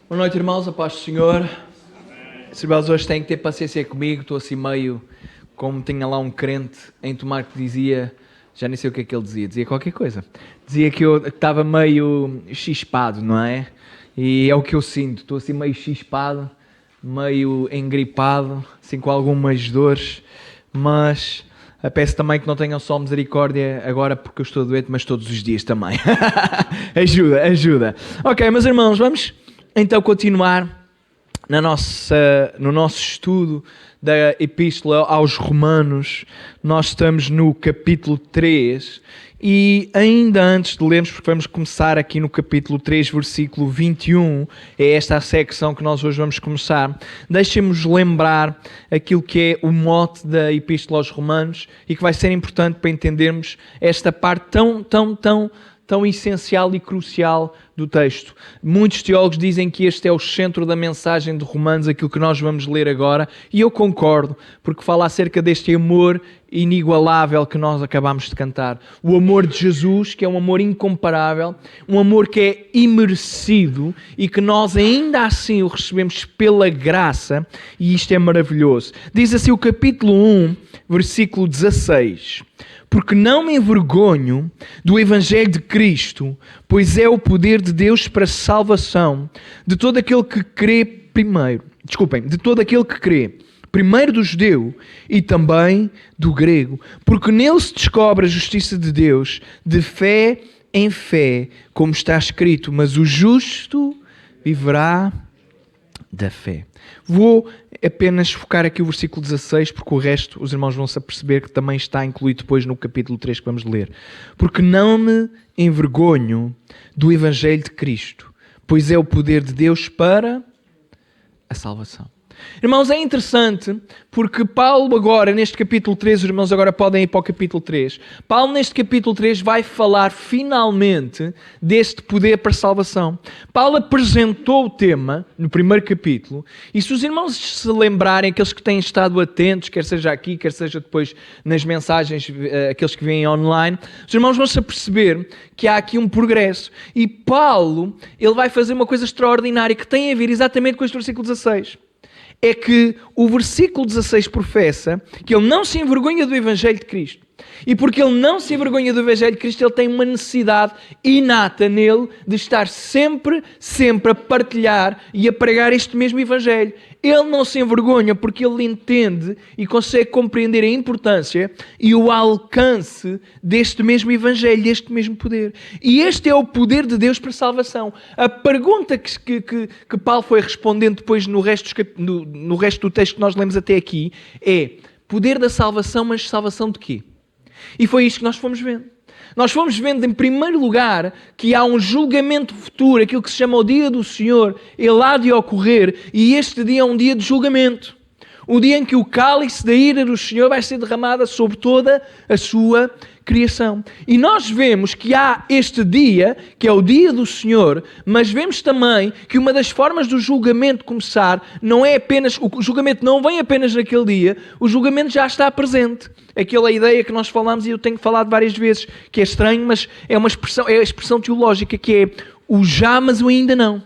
Boa noite, irmãos, a paz do Senhor. Os irmãos hoje têm que ter paciência comigo, estou assim meio como tinha lá um crente em Tomar que dizia, já nem sei o que é que ele dizia qualquer coisa. Dizia que eu estava meio chispado, não é? E é o que eu sinto, estou assim meio chispado, meio engripado, assim com algumas dores, mas peço também que não tenham só misericórdia agora porque eu estou doente, mas todos os dias também. ajuda. Ok, meus irmãos, vamos então continuar no nosso estudo da Epístola aos Romanos. Nós estamos no capítulo 3 e ainda antes de lermos, porque vamos começar aqui no capítulo 3, versículo 21, é esta a secção que nós hoje vamos começar. Deixem-nos lembrar aquilo que é o mote da Epístola aos Romanos e que vai ser importante para entendermos esta parte tão essencial e crucial do texto. Muitos teólogos dizem que este é o centro da mensagem de Romanos, aquilo que nós vamos ler agora, e eu concordo, porque fala acerca deste amor inigualável que nós acabamos de cantar. O amor de Jesus, que é um amor incomparável, um amor que é imerecido e que nós ainda assim o recebemos pela graça, e isto é maravilhoso. Diz assim o capítulo 1, versículo 16: porque não me envergonho do Evangelho de Cristo, pois é o poder de Deus para a salvação de todo aquele que crê de todo aquele que crê, primeiro do judeu e também do grego, porque nele se descobre a justiça de Deus, de fé em fé, como está escrito, mas o justo viverá da fé. Vou apenas focar aqui o versículo 16, porque o resto os irmãos vão-se aperceber que também está incluído depois no capítulo 3 que vamos ler. Porque não me envergonho do Evangelho de Cristo, pois é o poder de Deus para a salvação. Irmãos, é interessante porque Paulo agora, neste capítulo 3, os irmãos agora podem ir para o capítulo 3. Paulo neste capítulo 3 vai falar finalmente deste poder para a salvação. Paulo apresentou o tema no primeiro capítulo e se os irmãos se lembrarem, aqueles que têm estado atentos, quer seja aqui, quer seja depois nas mensagens, aqueles que vêm online, os irmãos vão-se aperceber que há aqui um progresso. E Paulo, ele vai fazer uma coisa extraordinária que tem a ver exatamente com este versículo 16. É que o versículo 16 professa que ele não se envergonha do Evangelho de Cristo. E porque ele não se envergonha do Evangelho de Cristo, ele tem uma necessidade inata nele de estar sempre a partilhar e a pregar este mesmo Evangelho. Ele não se envergonha porque ele entende e consegue compreender a importância e o alcance deste mesmo Evangelho, deste mesmo poder. E este é o poder de Deus para a salvação. A pergunta que Paulo foi respondendo depois no resto do texto que nós lemos até aqui é: poder da salvação, mas salvação de quê? E foi isto que nós fomos vendo. Nós fomos vendo, em primeiro lugar, que há um julgamento futuro, aquilo que se chama o dia do Senhor, ele há de ocorrer, e este dia é um dia de julgamento. O dia em que o cálice da ira do Senhor vai ser derramada sobre toda a sua criação. E nós vemos que há este dia, que é o dia do Senhor, mas vemos também que uma das formas do julgamento começar não é apenas, o julgamento não vem apenas naquele dia, o julgamento já está presente. Aquela ideia que nós falamos, e eu tenho falado várias vezes, que é estranho, mas é a expressão teológica, que é o já, mas o ainda não.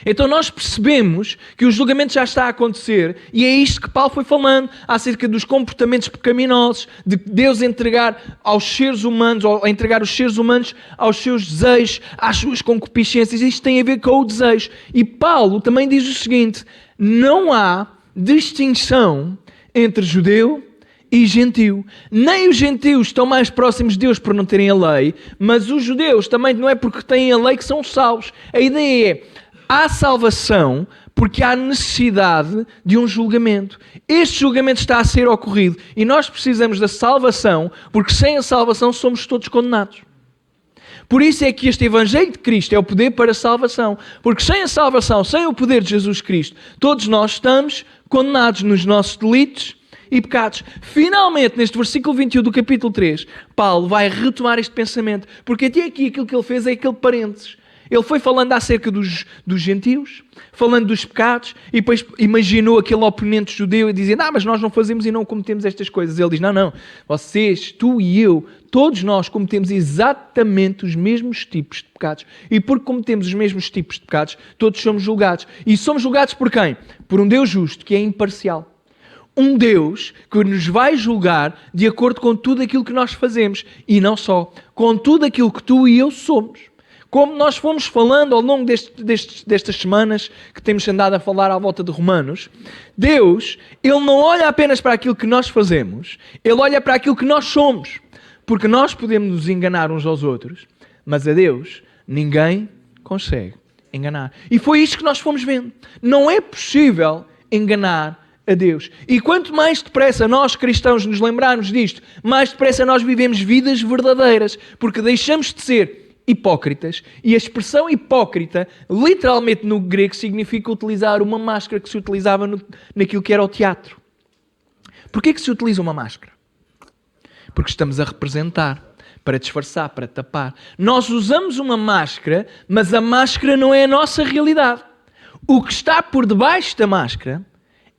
Então nós percebemos que o julgamento já está a acontecer e é isto que Paulo foi falando acerca dos comportamentos pecaminosos, de Deus entregar aos seres humanos, ou entregar os seres humanos aos seus desejos, às suas concupiscências. Isto tem a ver com o desejo. E Paulo também diz o seguinte: não há distinção entre judeu e gentio. Nem os gentios estão mais próximos de Deus por não terem a lei, mas os judeus também não é porque têm a lei que são salvos. A ideia é: há salvação porque há necessidade de um julgamento. Este julgamento está a ser ocorrido e nós precisamos da salvação, porque sem a salvação somos todos condenados. Por isso é que este Evangelho de Cristo é o poder para a salvação, porque sem a salvação, sem o poder de Jesus Cristo, todos nós estamos condenados nos nossos delitos e pecados. Finalmente, neste versículo 21 do capítulo 3, Paulo vai retomar este pensamento, porque até aqui aquilo que ele fez é aquele parênteses. Ele foi falando acerca dos gentios, falando dos pecados, e depois imaginou aquele oponente judeu e dizendo, mas nós não fazemos e não cometemos estas coisas. Ele diz, não, vocês, tu e eu, todos nós cometemos exatamente os mesmos tipos de pecados. E porque cometemos os mesmos tipos de pecados, todos somos julgados. E somos julgados por quem? Por um Deus justo, que é imparcial. Um Deus que nos vai julgar de acordo com tudo aquilo que nós fazemos. E não só, com tudo aquilo que tu e eu somos. Como nós fomos falando ao longo destas semanas que temos andado a falar à volta de Romanos, Deus, Ele não olha apenas para aquilo que nós fazemos, Ele olha para aquilo que nós somos. Porque nós podemos nos enganar uns aos outros, mas a Deus ninguém consegue enganar. E foi isto que nós fomos vendo. Não é possível enganar a Deus. E quanto mais depressa nós cristãos nos lembrarmos disto, mais depressa nós vivemos vidas verdadeiras, porque deixamos de ser hipócritas, e a expressão hipócrita, literalmente no grego, significa utilizar uma máscara que se utilizava naquilo que era o teatro. Porquê que se utiliza uma máscara? Porque estamos a representar, para disfarçar, para tapar. Nós usamos uma máscara, mas a máscara não é a nossa realidade. O que está por debaixo da máscara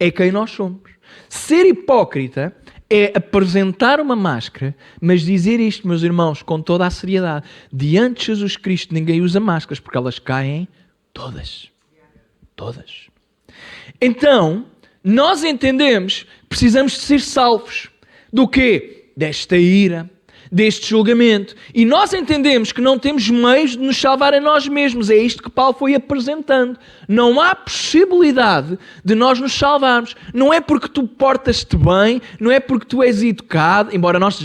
é quem nós somos. Ser hipócrita é apresentar uma máscara, mas dizer isto, meus irmãos, com toda a seriedade. Diante de Jesus Cristo ninguém usa máscaras, porque elas caem todas. Todas. Então, nós entendemos que precisamos de ser salvos. Do quê? Desta ira, deste julgamento. E nós entendemos que não temos meios de nos salvar a nós mesmos. É isto que Paulo foi apresentando. Não há possibilidade de nós nos salvarmos. Não é porque tu portas-te bem, não é porque tu és educado, embora nós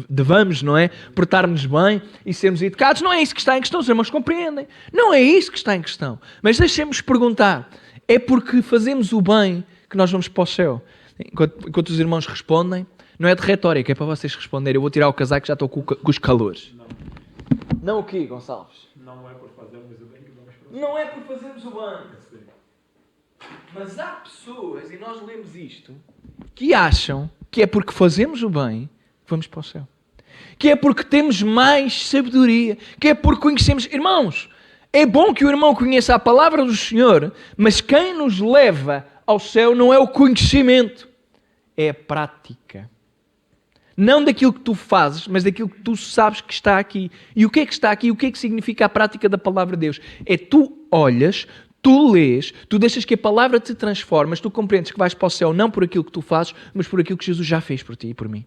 devamos, não é, portar-nos bem e sermos educados. Não é isso que está em questão, os irmãos compreendem. Não é isso que está em questão. Mas deixem-nos perguntar, é porque fazemos o bem que nós vamos para o céu? Enquanto os irmãos respondem, não é de retórica, é para vocês responderem. Eu vou tirar o casaco, já estou com os calores. Não o quê, Gonçalves? Não é por fazermos o bem que vamos para o céu. Não é por fazermos o bem. Mas há pessoas, e nós lemos isto, que acham que é porque fazemos o bem que vamos para o céu. Que é porque temos mais sabedoria. Que é porque conhecemos... Irmãos, é bom que o irmão conheça a palavra do Senhor, mas quem nos leva ao céu não é o conhecimento, é a prática. Não daquilo que tu fazes, mas daquilo que tu sabes que está aqui. E o que é que está aqui? O que é que significa a prática da palavra de Deus? É tu olhas, tu lês, tu deixas que a palavra te transforme, tu compreendes que vais para o céu não por aquilo que tu fazes, mas por aquilo que Jesus já fez por ti e por mim.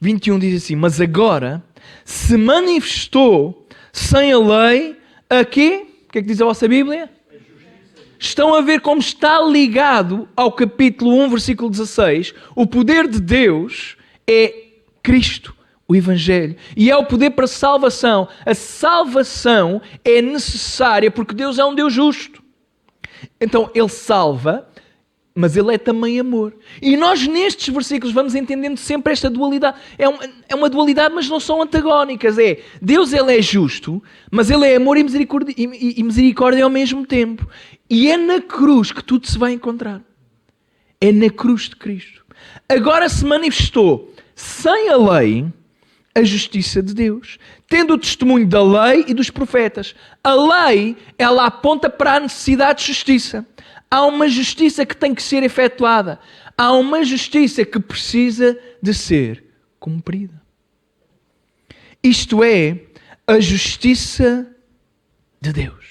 21 diz assim, mas agora se manifestou sem a lei a quê? O que é que diz a vossa Bíblia? Estão a ver como está ligado ao capítulo 1, versículo 16. O poder de Deus é Cristo, o Evangelho. E é o poder para a salvação. A salvação é necessária porque Deus é um Deus justo. Então, Ele salva, mas Ele é também amor. E nós nestes versículos vamos entendendo sempre esta dualidade. É uma dualidade, mas não são antagónicas. Deus Ele é justo, mas Ele é amor e misericórdia ao mesmo tempo. E é na cruz que tudo se vai encontrar. É na cruz de Cristo. Agora se manifestou, sem a lei, a justiça de Deus, tendo o testemunho da lei e dos profetas. A lei, ela aponta para a necessidade de justiça. Há uma justiça que tem que ser efetuada. Há uma justiça que precisa de ser cumprida. Isto é a justiça de Deus.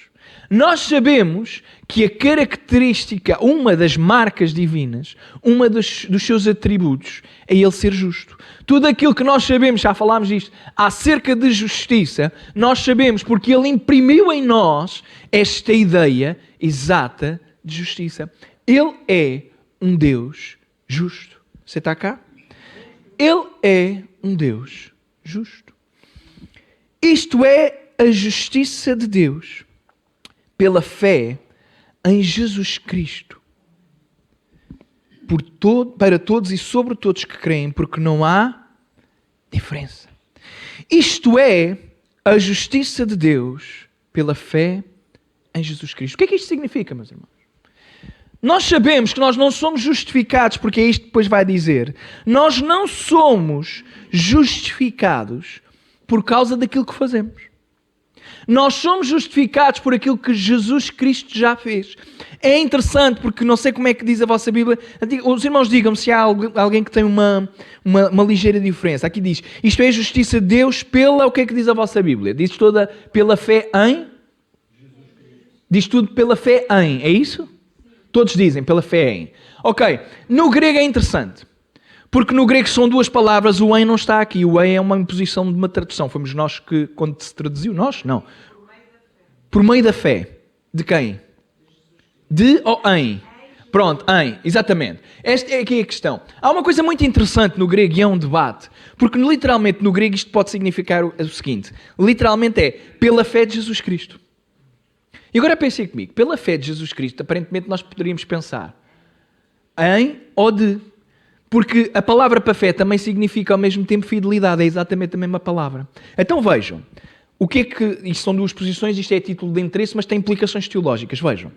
Nós sabemos que a característica, uma das marcas divinas, uma dos seus atributos, é Ele ser justo. Tudo aquilo que nós sabemos, já falámos disto, acerca de justiça, nós sabemos porque Ele imprimiu em nós esta ideia exata de justiça. Ele é um Deus justo. Você está cá? Ele é um Deus justo. Isto é a justiça de Deus pela fé em Jesus Cristo. Para todos e sobre todos que creem, porque não há diferença. Isto é a justiça de Deus pela fé em Jesus Cristo. O que é que isto significa, meus irmãos? Nós sabemos que nós não somos justificados, porque é isto que depois vai dizer. Nós não somos justificados por causa daquilo que fazemos. Nós somos justificados por aquilo que Jesus Cristo já fez. É interessante porque não sei como é que diz a vossa Bíblia. Os irmãos digam-me se há alguém que tem uma ligeira diferença. Aqui diz, isto é a justiça de Deus pela... O que é que diz a vossa Bíblia? Diz toda pela fé em... Diz tudo pela fé em. É isso? Todos dizem pela fé em. Ok. No grego é interessante. Porque no grego são duas palavras, o em não está aqui. O em é uma imposição de uma tradução. Fomos nós que, quando se traduziu, nós? Não. Por meio da fé. De quem? De ou em? Pronto, em. Exatamente. Esta é aqui a questão. Há uma coisa muito interessante no grego e é um debate. Porque literalmente no grego isto pode significar o seguinte. Literalmente é pela fé de Jesus Cristo. E agora pensem comigo. Pela fé de Jesus Cristo, aparentemente nós poderíamos pensar em ou de... Porque a palavra para fé também significa ao mesmo tempo fidelidade. É exatamente a mesma palavra. Então vejam. O que é que... Isto são duas posições. Isto é título de interesse, mas tem implicações teológicas. Vejam.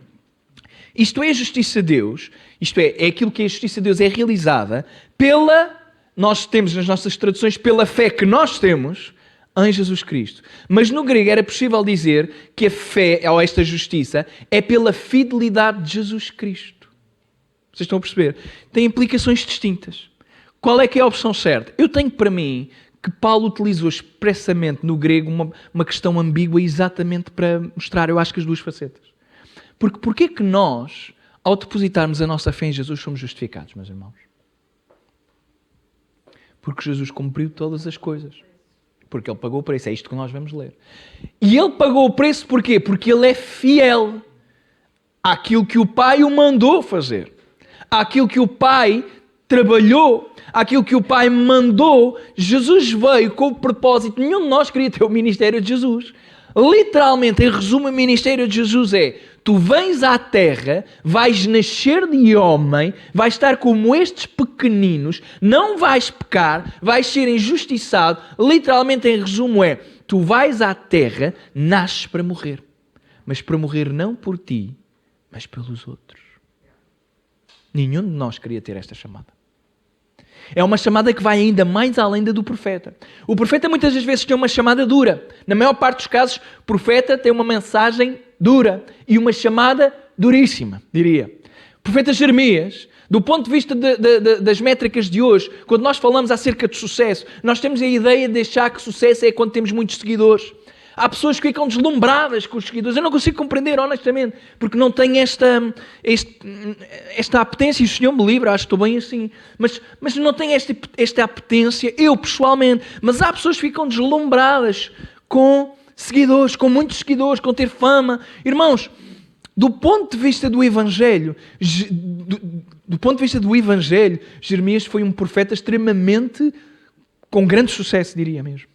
Isto é a justiça de Deus. Isto é aquilo que a justiça de Deus é realizada pela... Nós temos nas nossas traduções pela fé que nós temos em Jesus Cristo. Mas no grego era possível dizer que a fé, ou esta justiça, é pela fidelidade de Jesus Cristo. Vocês estão a perceber? Tem implicações distintas. Qual é que é a opção certa? Eu tenho para mim que Paulo utilizou expressamente no grego uma questão ambígua exatamente para mostrar, eu acho, que as duas facetas. Porque porquê é que nós, ao depositarmos a nossa fé em Jesus, somos justificados, meus irmãos? Porque Jesus cumpriu todas as coisas. Porque Ele pagou o preço. É isto que nós vamos ler. E Ele pagou o preço porquê? Porque Ele é fiel àquilo que o Pai o mandou fazer. Àquilo que o Pai trabalhou, àquilo que o Pai mandou. Jesus veio com o propósito. Nenhum de nós queria ter o ministério de Jesus. Literalmente, em resumo, o ministério de Jesus é: tu vens à terra, vais nascer de homem, vais estar como estes pequeninos, não vais pecar, vais ser injustiçado. Literalmente, em resumo, é: tu vais à terra, nasces para morrer. Mas para morrer não por ti, mas pelos outros. Nenhum de nós queria ter esta chamada. É uma chamada que vai ainda mais além da do profeta. O profeta muitas das vezes tem uma chamada dura. Na maior parte dos casos, o profeta tem uma mensagem dura e uma chamada duríssima, diria. O profeta Jeremias, do ponto de vista das métricas de hoje, quando nós falamos acerca de sucesso, nós temos a ideia de achar que sucesso é quando temos muitos seguidores. Há pessoas que ficam deslumbradas com os seguidores. Eu não consigo compreender, honestamente, porque não tenho esta apetência, e o Senhor me livra, acho que estou bem assim, mas não tenho esta apetência, eu pessoalmente. Mas há pessoas que ficam deslumbradas com seguidores, com muitos seguidores, com ter fama. Irmãos, do ponto de vista do Evangelho, Jeremias foi um profeta extremamente com grande sucesso, diria mesmo.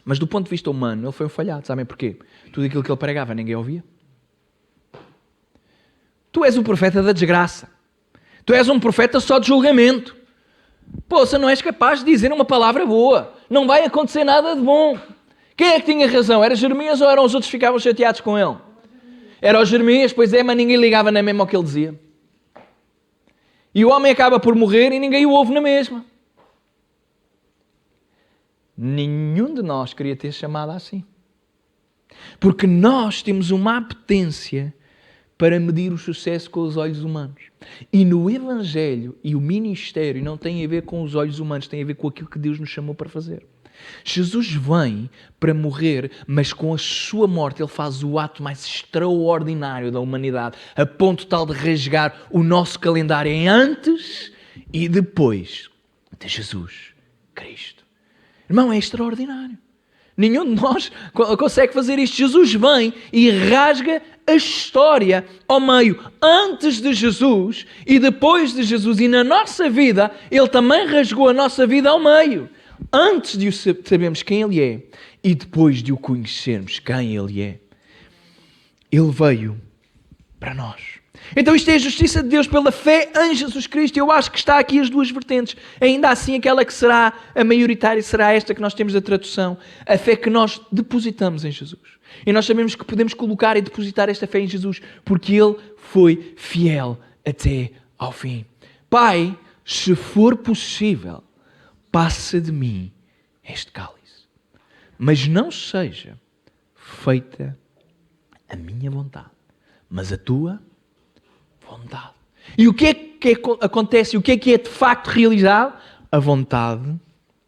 Mas do ponto de vista humano, ele foi um falhado. Sabem porquê? Tudo aquilo que ele pregava, ninguém ouvia. Tu és o profeta da desgraça. Tu és um profeta só de julgamento. Poxa, não és capaz de dizer uma palavra boa. Não vai acontecer nada de bom. Quem é que tinha razão? Era Jeremias ou eram os outros que ficavam chateados com ele? Era o Jeremias, pois é, mas ninguém ligava nem mesmo ao que ele dizia. E o homem acaba por morrer e ninguém o ouve na mesma. Nenhum de nós queria ter chamada assim. Porque nós temos uma apetência para medir o sucesso com os olhos humanos. E no Evangelho e o ministério não tem a ver com os olhos humanos, tem a ver com aquilo que Deus nos chamou para fazer. Jesus vem para morrer, mas com a sua morte ele faz o ato mais extraordinário da humanidade, a ponto tal de rasgar o nosso calendário em antes e depois de Jesus Cristo. Irmão, é extraordinário. Nenhum de nós consegue fazer isto. Jesus vem e rasga a história ao meio, antes de Jesus e depois de Jesus. E na nossa vida, Ele também rasgou a nossa vida ao meio. Antes de sabermos quem Ele é e depois de o conhecermos quem Ele é. Ele veio para nós. Então isto é a justiça de Deus pela fé em Jesus Cristo. Eu acho que está aqui as duas vertentes. Ainda assim, aquela que será a maioritária será esta que nós temos a tradução. A fé que nós depositamos em Jesus. E nós sabemos que podemos colocar e depositar esta fé em Jesus porque Ele foi fiel até ao fim. Pai, se for possível, passa de mim este cálice. Mas não seja feita a minha vontade, mas a tua vontade. E o que é que acontece? O que é de facto realizado? A vontade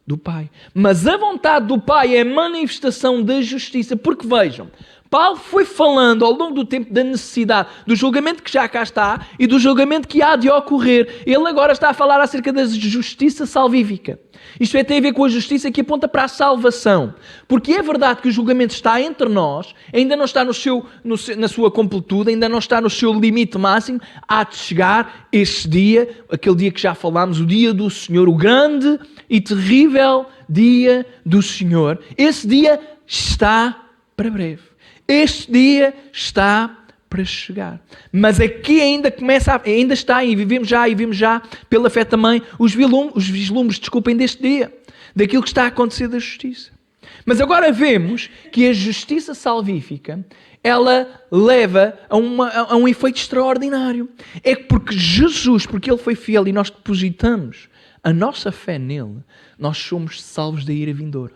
do Pai. Mas a vontade do Pai é a manifestação da justiça. Porque vejam, Paulo foi falando ao longo do tempo da necessidade do julgamento que já cá está e do julgamento que há de ocorrer. Ele agora está a falar acerca da justiça salvífica. Isto tem a ver com a justiça que aponta para a salvação. Porque é verdade que o julgamento está entre nós, ainda não está na sua completude, ainda não está no seu limite máximo. Há de chegar esse dia, aquele dia que já falámos, o dia do Senhor, o grande e terrível dia do Senhor. Esse dia está para breve. Este dia está para chegar. Mas aqui ainda está, e vivemos já pela fé também, os vislumbres, deste dia, daquilo que está a acontecer da justiça. Mas agora vemos que a justiça salvífica, ela leva a um efeito extraordinário. É porque Jesus, porque Ele foi fiel e nós depositamos a nossa fé nele, nós somos salvos da ira vindoura.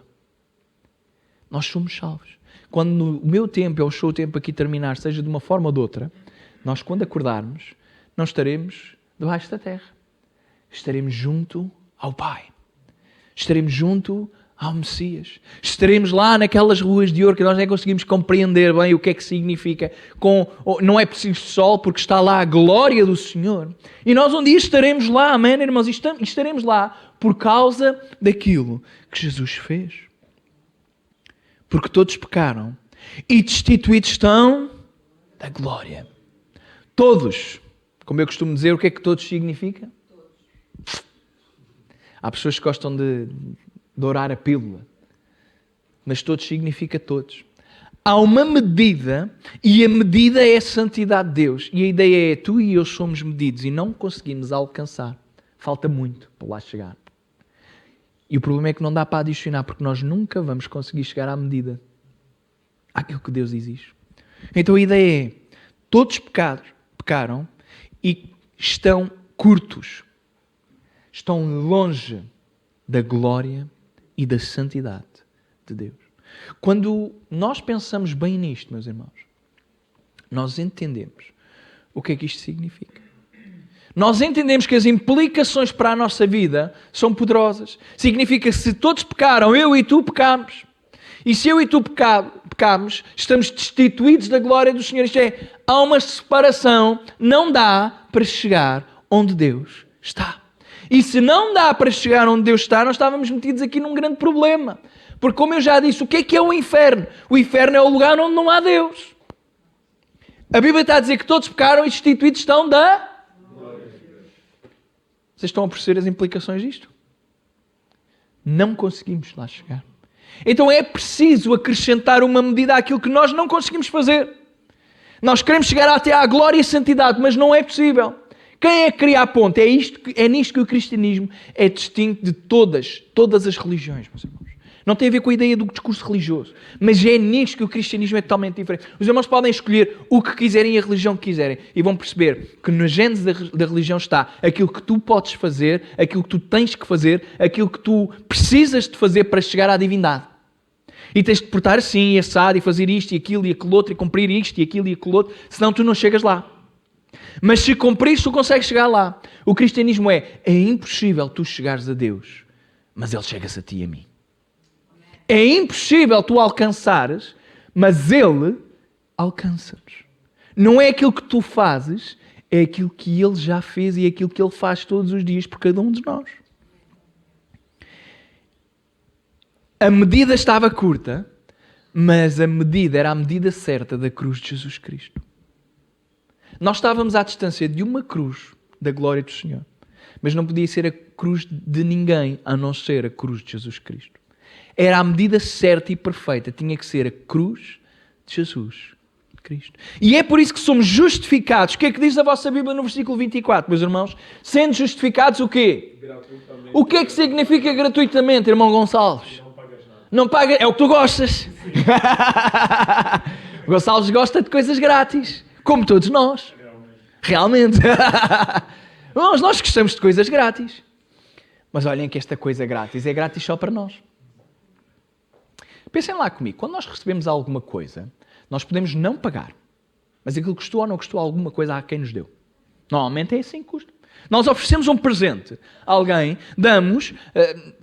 Nós somos salvos. Quando no meu tempo, ou o seu tempo aqui terminar, seja de uma forma ou de outra, nós quando acordarmos, não estaremos debaixo da terra. Estaremos junto ao Pai. Estaremos junto ao Messias. Estaremos lá naquelas ruas de ouro que nós nem conseguimos compreender bem o que é que significa. Não é preciso sol porque está lá a glória do Senhor. E nós um dia estaremos lá, amém, irmãos? E estaremos lá por causa daquilo que Jesus fez. Porque todos pecaram e destituídos estão da glória. Todos. Como eu costumo dizer, o que é que todos significa? Todos. Há pessoas que gostam de dourar a pílula. Mas todos significa todos. Há uma medida e a medida é a santidade de Deus. E a ideia é, tu e eu somos medidos e não conseguimos alcançar. Falta muito para lá chegar. E o problema é que não dá para adicionar, porque nós nunca vamos conseguir chegar à medida, àquilo que Deus exige. Então a ideia é, todos pecaram e estão curtos, estão longe da glória e da santidade de Deus. Quando nós pensamos bem nisto, meus irmãos, nós entendemos o que é que isto significa. Nós entendemos que as implicações para a nossa vida são poderosas. Significa que se todos pecaram, eu e tu pecamos. E se eu e tu pecamos, estamos destituídos da glória do Senhor. Isto é, há uma separação, não dá para chegar onde Deus está. E se não dá para chegar onde Deus está, nós estávamos metidos aqui num grande problema. Porque como eu já disse, o que é o inferno? O inferno é o lugar onde não há Deus. A Bíblia está a dizer que todos pecaram e destituídos estão da... Vocês estão a perceber as implicações disto? Não conseguimos lá chegar. Então é preciso acrescentar uma medida àquilo que nós não conseguimos fazer. Nós queremos chegar até à glória e santidade, mas não é possível. Quem é que cria a ponte? É nisto que o cristianismo é distinto de todas as religiões, meus irmãos. Não tem a ver com a ideia do discurso religioso, mas é nisto que o cristianismo é totalmente diferente. Os irmãos podem escolher o que quiserem e a religião que quiserem e vão perceber que na gênese da religião está aquilo que tu podes fazer, aquilo que tu tens que fazer, aquilo que tu precisas de fazer para chegar à divindade. E tens de portar assim, e assado, e fazer isto e aquilo e aquilo outro, e cumprir isto e aquilo e aquilo outro, senão tu não chegas lá. Mas se cumprires, tu consegues chegar lá. O cristianismo é impossível tu chegares a Deus, mas Ele chega-se a ti e a mim. É impossível tu alcançares, mas Ele alcança-nos. Não é aquilo que tu fazes, é aquilo que Ele já fez e é aquilo que Ele faz todos os dias por cada um de nós. A medida estava curta, mas a medida era a medida certa da cruz de Jesus Cristo. Nós estávamos à distância de uma cruz da glória do Senhor, mas não podia ser a cruz de ninguém a não ser a cruz de Jesus Cristo. Era a medida certa e perfeita. Tinha que ser a cruz de Jesus Cristo. E é por isso que somos justificados. O que é que diz a vossa Bíblia no versículo 24, meus irmãos? Sendo justificados o quê? Gratuitamente. O que é que significa gratuitamente, irmão Gonçalves? Não pagas nada. Não pagas, é o que tu gostas. O Gonçalves gosta de coisas grátis. Como todos nós. Realmente. Irmãos, nós gostamos de coisas grátis. Mas olhem que esta coisa grátis é grátis só para nós. Pensem lá comigo, quando nós recebemos alguma coisa, nós podemos não pagar, mas aquilo custou ou não custou alguma coisa a quem nos deu. Normalmente é assim que custa. Nós oferecemos um presente a alguém, damos,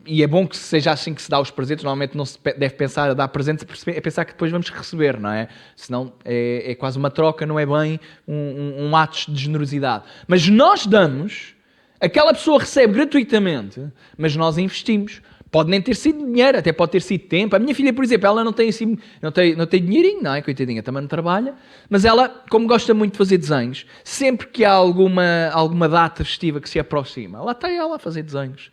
e é bom que seja assim que se dá os presentes, normalmente não se deve pensar a dar presentes, é pensar que depois vamos receber, não é? Senão é quase uma troca, não é bem um ato de generosidade. Mas nós damos, aquela pessoa recebe gratuitamente, mas nós investimos. Pode nem ter sido dinheiro, até pode ter sido tempo. A minha filha, por exemplo, ela não tem dinheirinho, não é? Coitadinha, também não trabalha. Mas ela, como gosta muito de fazer desenhos, sempre que há alguma data festiva que se aproxima, lá está ela a fazer desenhos.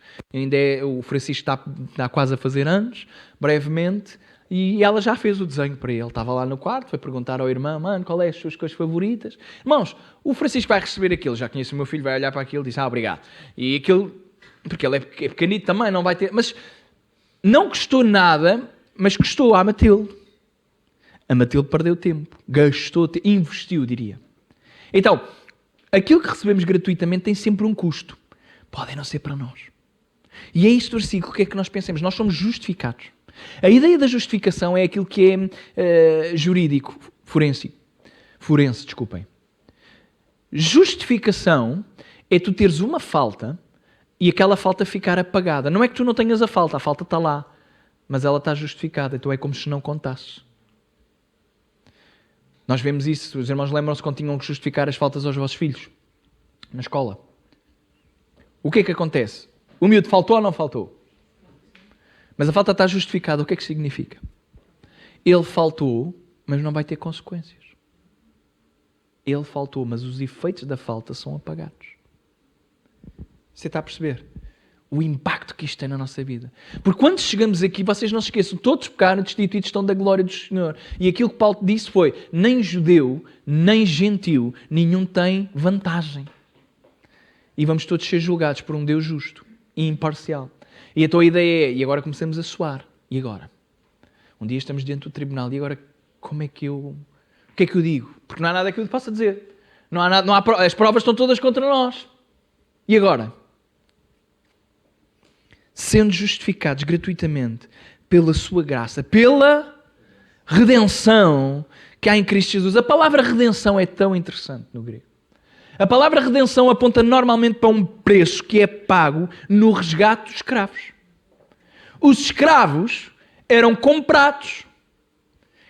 O Francisco está quase a fazer anos, brevemente, e ela já fez o desenho para ele. Estava lá no quarto, foi perguntar ao irmão, mano, qual é as suas coisas favoritas? Irmãos, o Francisco vai receber aquilo, já conheço o meu filho, vai olhar para aquilo e diz, obrigado. E aquilo... Porque ele é pequenito também, não vai ter... Mas não custou nada, mas custou à Matilde. A Matilde perdeu tempo, gastou, investiu, diria. Então, aquilo que recebemos gratuitamente tem sempre um custo. Podem não ser para nós. E é este versículo que é que nós pensamos. Nós somos justificados. A ideia da justificação é aquilo que é jurídico, forense, desculpem. Justificação é tu teres uma falta... e aquela falta ficar apagada. Não é que tu não tenhas a falta está lá, mas ela está justificada, então é como se não contasse. Nós vemos isso, os irmãos lembram-se quando tinham que justificar as faltas aos vossos filhos, na escola. O que é que acontece? O miúdo faltou ou não faltou? Mas a falta está justificada, o que é que significa? Ele faltou, mas não vai ter consequências. Ele faltou, mas os efeitos da falta são apagados. Você está a perceber? O impacto que isto tem na nossa vida. Porque quando chegamos aqui, vocês não se esqueçam, todos pecaram, destituídos estão da glória do Senhor. E aquilo que Paulo disse foi, nem judeu, nem gentil, nenhum tem vantagem. E vamos todos ser julgados por um Deus justo e imparcial. E a tua ideia é, e agora começamos a suar. E agora? Um dia estamos diante do tribunal, e agora como é que eu... O que é que eu digo? Porque não há nada que eu possa dizer. Não há nada, as provas estão todas contra nós. E agora? Sendo justificados gratuitamente pela sua graça, pela redenção que há em Cristo Jesus. A palavra redenção é tão interessante no grego. A palavra redenção aponta normalmente para um preço que é pago no resgate dos escravos. Os escravos eram comprados.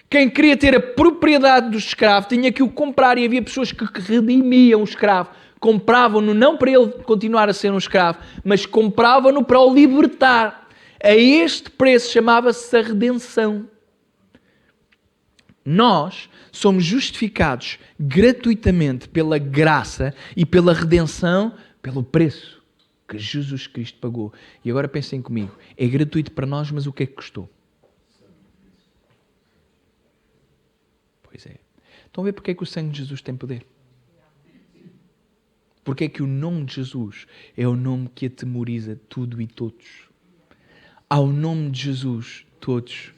Quem queria ter a propriedade do escravo tinha que o comprar, e havia pessoas que redimiam o escravo. Compravam-no não para ele continuar a ser um escravo, mas compravam-no para o libertar. A este preço chamava-se a redenção. Nós somos justificados gratuitamente pela graça e pela redenção, pelo preço que Jesus Cristo pagou. E agora pensem comigo, é gratuito para nós, mas o que é que custou? Pois é. Estão a ver porque é que o sangue de Jesus tem poder? Porque é que o nome de Jesus é o nome que atemoriza tudo e todos. Ao nome de Jesus, todos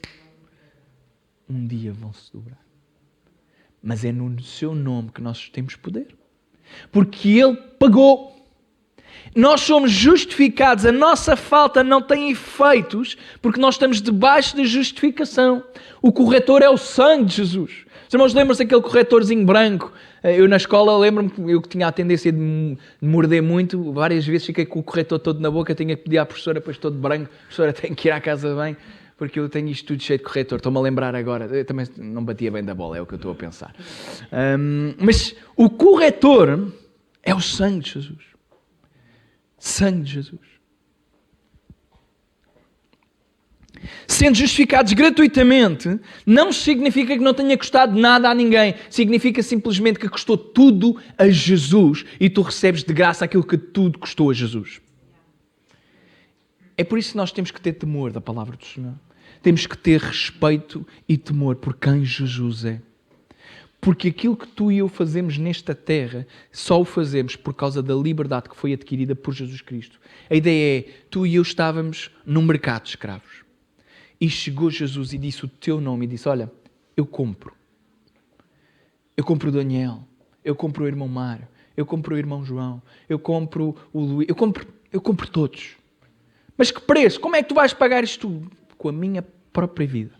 um dia vão se dobrar. Mas é no seu nome que nós temos poder. Porque Ele pagou. Nós somos justificados. A nossa falta não tem efeitos porque nós estamos debaixo da justificação. O corretor é o sangue de Jesus. Os irmãos lembram-se daquele corretorzinho branco? Eu na escola lembro-me, eu que tinha a tendência de morder muito, várias vezes fiquei com o corretor todo na boca, tinha que pedir à professora, depois todo branco, a professora tem que ir à casa bem, porque eu tenho isto tudo cheio de corretor. Estou-me a lembrar agora, eu também não batia bem da bola, é o que eu estou a pensar. Mas o corretor é o sangue de Jesus. Sangue de Jesus. Sendo justificados gratuitamente, não significa que não tenha custado nada a ninguém. Significa simplesmente que custou tudo a Jesus e tu recebes de graça aquilo que tudo custou a Jesus. É por isso que nós temos que ter temor da palavra do Senhor. Temos que ter respeito e temor por quem Jesus é. Porque aquilo que tu e eu fazemos nesta terra, só o fazemos por causa da liberdade que foi adquirida por Jesus Cristo. A ideia é, tu e eu estávamos num mercado de escravos. E chegou Jesus e disse o teu nome e disse, olha, eu compro. Eu compro o Daniel, eu compro o irmão Mário, eu compro o irmão João, eu compro o Luís, eu compro todos. Mas que preço? Como é que tu vais pagar isto tudo? Com a minha própria vida.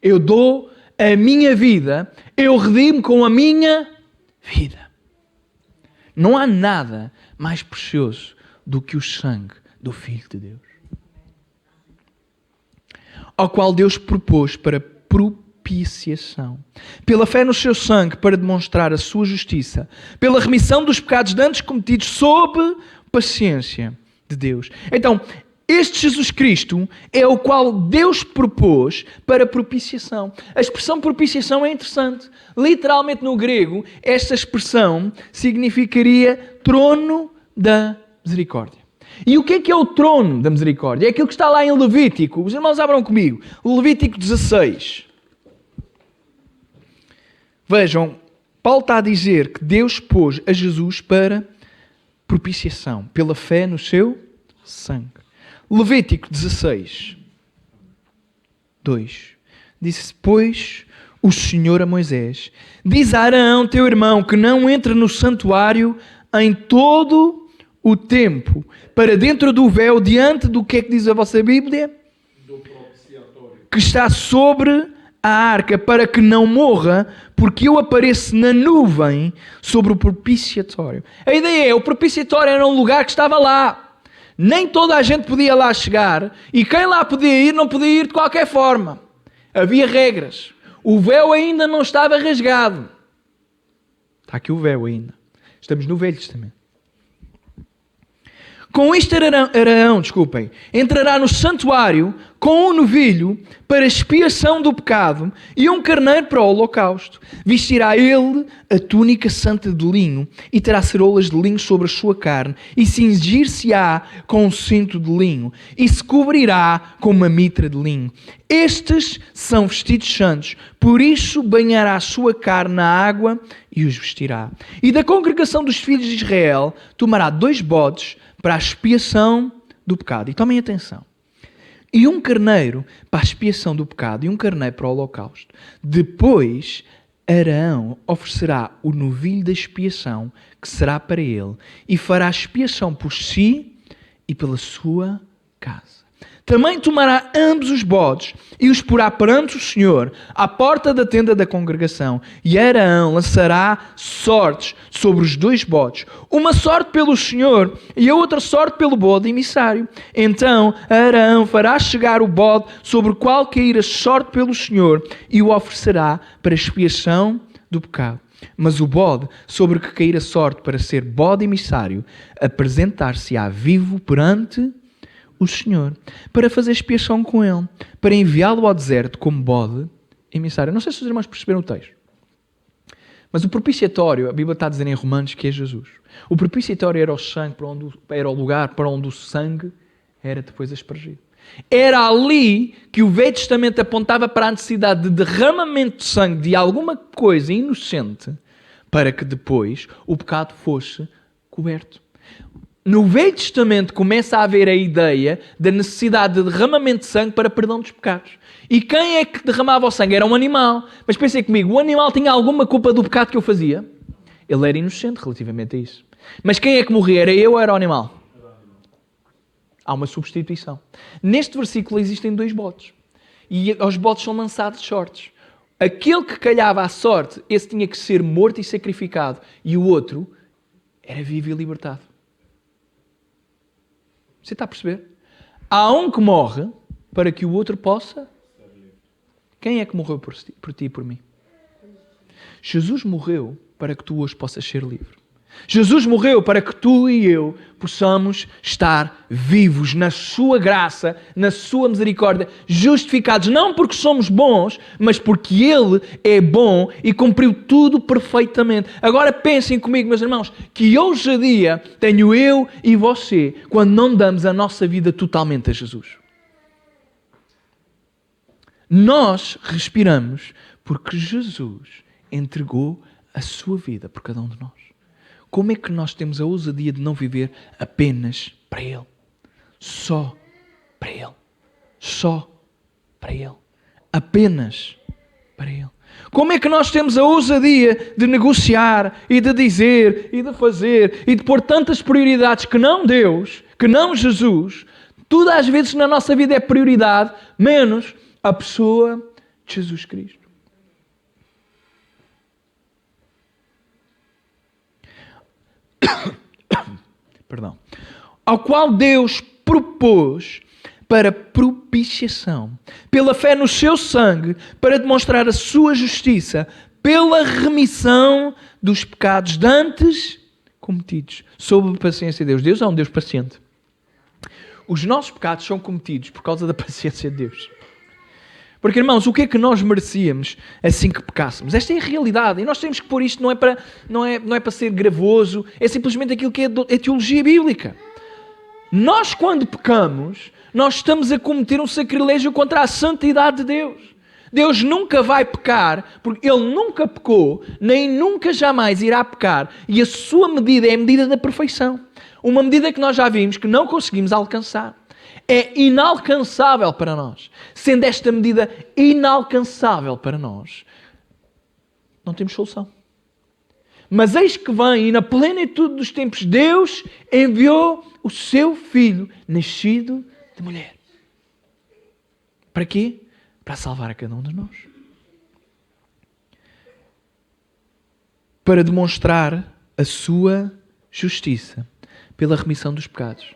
Eu dou a minha vida, eu redimo com a minha vida. Não há nada mais precioso do que o sangue do Filho de Deus, ao qual Deus propôs para propiciação, pela fé no seu sangue, para demonstrar a sua justiça, pela remissão dos pecados de antes cometidos, sob paciência de Deus. Então, este Jesus Cristo é o qual Deus propôs para propiciação. A expressão propiciação é interessante. Literalmente no grego, esta expressão significaria trono da misericórdia. E o que é o trono da misericórdia? É aquilo que está lá em Levítico. Os irmãos abram comigo. Levítico 16. Vejam, Paulo está a dizer que Deus pôs a Jesus para propiciação, pela fé no seu sangue. Levítico 16, 2. Disse: pois o Senhor a Moisés: diz a Arão, teu irmão, que não entre no santuário em todo o tempo, para dentro do véu, diante do que é que diz a vossa Bíblia? Do propiciatório. Que está sobre a arca, para que não morra, porque eu apareço na nuvem sobre o propiciatório. A ideia é, o propiciatório era um lugar que estava lá. Nem toda a gente podia lá chegar, e quem lá podia ir, não podia ir de qualquer forma. Havia regras. O véu ainda não estava rasgado. Está aqui o véu ainda. Estamos no Velho Testamento. Com isto Arão, entrará no santuário com um novilho para expiação do pecado e um carneiro para o holocausto. Vestirá ele a túnica santa de linho e terá ceroulas de linho sobre a sua carne e cingir-se-á com um cinto de linho e se cobrirá com uma mitra de linho. Estes são vestidos santos, por isso banhará a sua carne na água e os vestirá. E da congregação dos filhos de Israel tomará 2 bodes para a expiação do pecado. E tomem atenção. E um carneiro para a expiação do pecado e um carneiro para o holocausto. Depois, Arão oferecerá o novilho da expiação, que será para ele, e fará expiação por si e pela sua casa. Também tomará ambos os bodes e os porá perante o Senhor à porta da tenda da congregação. E Arão lançará sortes sobre os 2 bodes, uma sorte pelo Senhor e a outra sorte pelo bode emissário. Então Arão fará chegar o bode sobre o qual cair a sorte pelo Senhor e o oferecerá para expiação do pecado. Mas o bode sobre o que cair a sorte para ser bode emissário apresentar-se-á vivo perante o Senhor, para fazer expiação com ele, para enviá-lo ao deserto como bode emissário. Não sei se os irmãos perceberam o texto, mas o propiciatório, a Bíblia está a dizer em Romanos que é Jesus. O propiciatório era o sangue, era o lugar para onde o sangue era depois aspergido. Era ali que o Velho Testamento apontava para a necessidade de derramamento de sangue de alguma coisa inocente para que depois o pecado fosse coberto. No Velho Testamento começa a haver a ideia da necessidade de derramamento de sangue para perdão dos pecados. E quem é que derramava o sangue? Era um animal. Mas pensem comigo, o animal tinha alguma culpa do pecado que eu fazia? Ele era inocente relativamente a isso. Mas quem é que morria? Era eu ou era o animal? Há uma substituição. Neste versículo existem 2 bodes. E aos bodes são lançados sortes. Aquele que calhava à sorte, esse tinha que ser morto e sacrificado. E o outro era vivo e libertado. Você está a perceber? Há um que morre para que o outro possa... Quem é que morreu por ti e por mim? Jesus morreu para que tu hoje possas ser livre. Jesus morreu para que tu e eu possamos estar vivos na sua graça, na sua misericórdia, justificados não porque somos bons, mas porque Ele é bom e cumpriu tudo perfeitamente. Agora pensem comigo, meus irmãos, que ousadia tenho eu e você quando não damos a nossa vida totalmente a Jesus. Nós respiramos porque Jesus entregou a sua vida por cada um de nós. Como é que nós temos a ousadia de não viver apenas para Ele? Só para Ele. Só para Ele. Apenas para Ele. Como é que nós temos a ousadia de negociar e de dizer e de fazer e de pôr tantas prioridades que não Deus, que não Jesus, tudo às vezes na nossa vida é prioridade, menos a pessoa de Jesus Cristo. Perdão. Ao qual Deus propôs para propiciação, pela fé no seu sangue, para demonstrar a sua justiça, pela remissão dos pecados dantes cometidos, sob a paciência de Deus. Deus é um Deus paciente. Os nossos pecados são cometidos por causa da paciência de Deus. Porque, irmãos, o que é que nós merecíamos assim que pecássemos? Esta é a realidade. E nós temos que pôr isto, não é para ser gravoso, é simplesmente aquilo que é teologia bíblica. Nós, quando pecamos, nós estamos a cometer um sacrilégio contra a santidade de Deus. Deus nunca vai pecar, porque Ele nunca pecou, nem nunca jamais irá pecar. E a sua medida é a medida da perfeição. Uma medida que nós já vimos que não conseguimos alcançar. É inalcançável para nós. Sendo esta medida inalcançável para nós, não temos solução. Mas eis que vem, e na plenitude dos tempos, Deus enviou o seu Filho, nascido de mulher. Para quê? Para salvar a cada um de nós. Para demonstrar a sua justiça pela remissão dos pecados.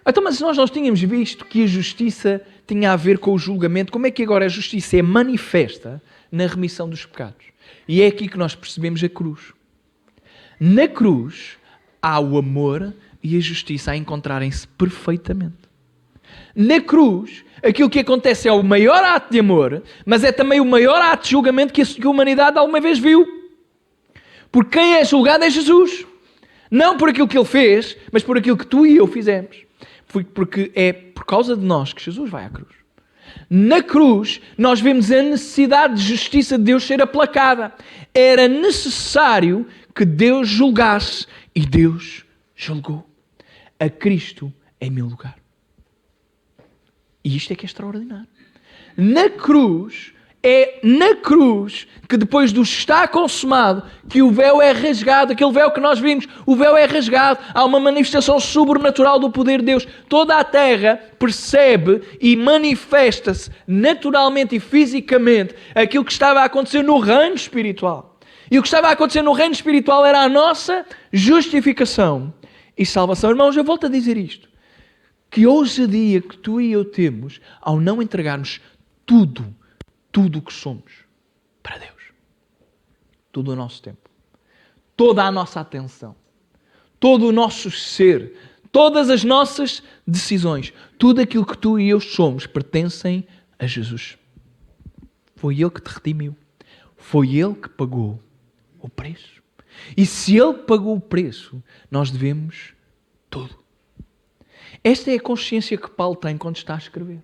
Então, mas nós não tínhamos visto que a justiça tinha a ver com o julgamento. Como é que agora a justiça é manifesta na remissão dos pecados? E é aqui que nós percebemos a cruz. Na cruz há o amor e a justiça a encontrarem-se perfeitamente. Na cruz, aquilo que acontece é o maior ato de amor, mas é também o maior ato de julgamento que a humanidade alguma vez viu. Porque quem é julgado é Jesus. Não por aquilo que Ele fez, mas por aquilo que tu e eu fizemos. Porque é por causa de nós que Jesus vai à cruz. Na cruz, nós vemos a necessidade de justiça de Deus ser aplacada. Era necessário que Deus julgasse. E Deus julgou a Cristo em meu lugar. E isto é que é extraordinário. Na cruz, é na cruz que depois do está consumado, que o véu é rasgado, aquele véu que nós vimos, o véu é rasgado, há uma manifestação sobrenatural do poder de Deus. Toda a terra percebe e manifesta-se naturalmente e fisicamente aquilo que estava a acontecer no reino espiritual. E o que estava a acontecer no reino espiritual era a nossa justificação e salvação. Irmãos, eu volto a dizer isto. Que ousadia que tu e eu temos ao não entregarmos tudo o que somos para Deus. Todo o nosso tempo. Toda a nossa atenção. Todo o nosso ser. Todas as nossas decisões. Tudo aquilo que tu e eu somos pertencem a Jesus. Foi Ele que te redimiu. Foi Ele que pagou o preço. E se Ele pagou o preço, nós devemos tudo. Esta é a consciência que Paulo tem quando está a escrever.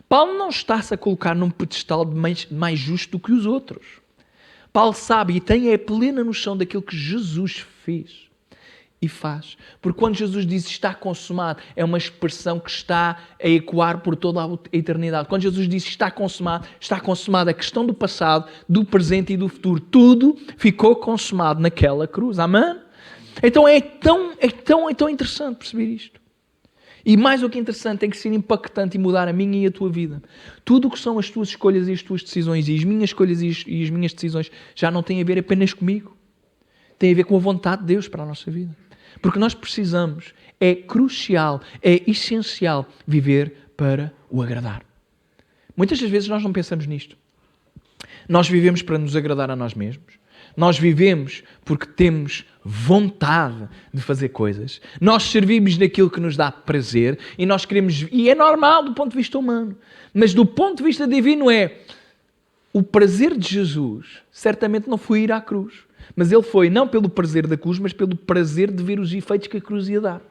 Paulo não está-se a colocar num pedestal de mais justo do que os outros. Paulo sabe e tem a plena noção daquilo que Jesus fez e faz. Porque quando Jesus diz está consumado, é uma expressão que está a ecoar por toda a eternidade. Quando Jesus diz está consumado a questão do passado, do presente e do futuro. Tudo ficou consumado naquela cruz. Amém? Então é tão interessante perceber isto. E mais do que interessante, tem que ser impactante e mudar a minha e a tua vida. Tudo o que são as tuas escolhas e as tuas decisões, e as minhas escolhas e as minhas decisões, já não tem a ver apenas comigo. Tem a ver com a vontade de Deus para a nossa vida. Porque nós precisamos, é crucial, é essencial viver para o agradar. Muitas das vezes nós não pensamos nisto. Nós vivemos para nos agradar a nós mesmos. Nós vivemos porque temos vontade de fazer coisas. Nós servimos naquilo que nos dá prazer e nós queremos... E é normal do ponto de vista humano. Mas do ponto de vista divino o prazer de Jesus certamente não foi ir à cruz. Mas Ele foi não pelo prazer da cruz, mas pelo prazer de ver os efeitos que a cruz ia dar.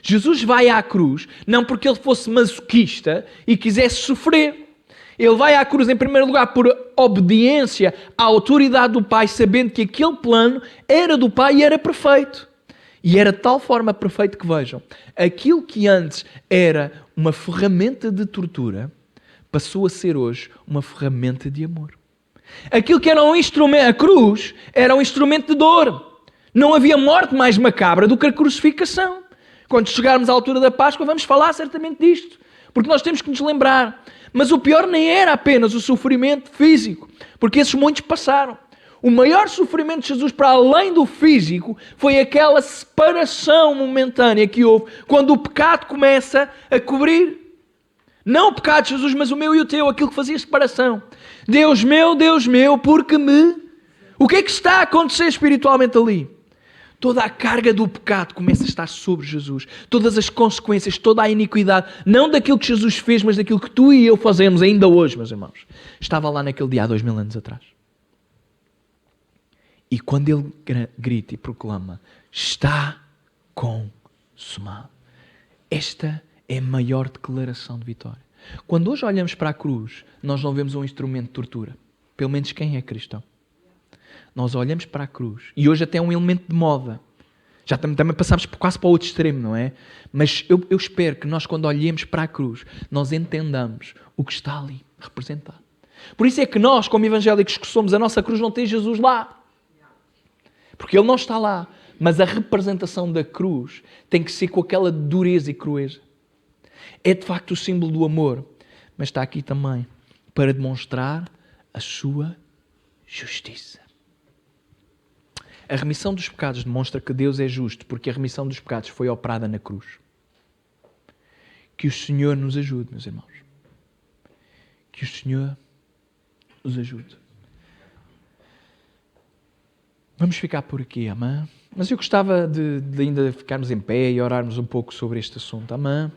Jesus vai à cruz não porque Ele fosse masoquista e quisesse sofrer. Ele vai à cruz, em primeiro lugar, por obediência à autoridade do Pai, sabendo que aquele plano era do Pai e era perfeito. E era de tal forma perfeito que, vejam, aquilo que antes era uma ferramenta de tortura, passou a ser hoje uma ferramenta de amor. Aquilo que era um instrumento, a cruz, era um instrumento de dor. Não havia morte mais macabra do que a crucificação. Quando chegarmos à altura da Páscoa, vamos falar certamente disto. Porque nós temos que nos lembrar. Mas o pior nem era apenas o sofrimento físico, porque esses muitos passaram. O maior sofrimento de Jesus, para além do físico, foi aquela separação momentânea que houve quando o pecado começa a cobrir. Não o pecado de Jesus, mas o meu e o teu, aquilo que fazia separação. Deus meu, porque me... O que é que está a acontecer espiritualmente ali? Toda a carga do pecado começa a estar sobre Jesus. Todas as consequências, toda a iniquidade, não daquilo que Jesus fez, mas daquilo que tu e eu fazemos ainda hoje, meus irmãos. Estava lá naquele dia há 2000 anos atrás. E quando ele grita e proclama, está consumado. Esta é a maior declaração de vitória. Quando hoje olhamos para a cruz, nós não vemos um instrumento de tortura. Pelo menos quem é cristão. Nós olhamos para a cruz, e hoje até é um elemento de moda. Já também passamos quase para o outro extremo, não é? Mas eu espero que nós, quando olhemos para a cruz, nós entendamos o que está ali representado. Por isso é que nós, como evangélicos que somos, a nossa cruz não tem Jesus lá. Porque Ele não está lá. Mas a representação da cruz tem que ser com aquela dureza e crueza. É de facto o símbolo do amor. Mas está aqui também para demonstrar a sua justiça. A remissão dos pecados demonstra que Deus é justo, porque a remissão dos pecados foi operada na cruz. Que o Senhor nos ajude, meus irmãos. Que o Senhor nos ajude. Vamos ficar por aqui, amém? Mas eu gostava de ainda ficarmos em pé e orarmos um pouco sobre este assunto, amém?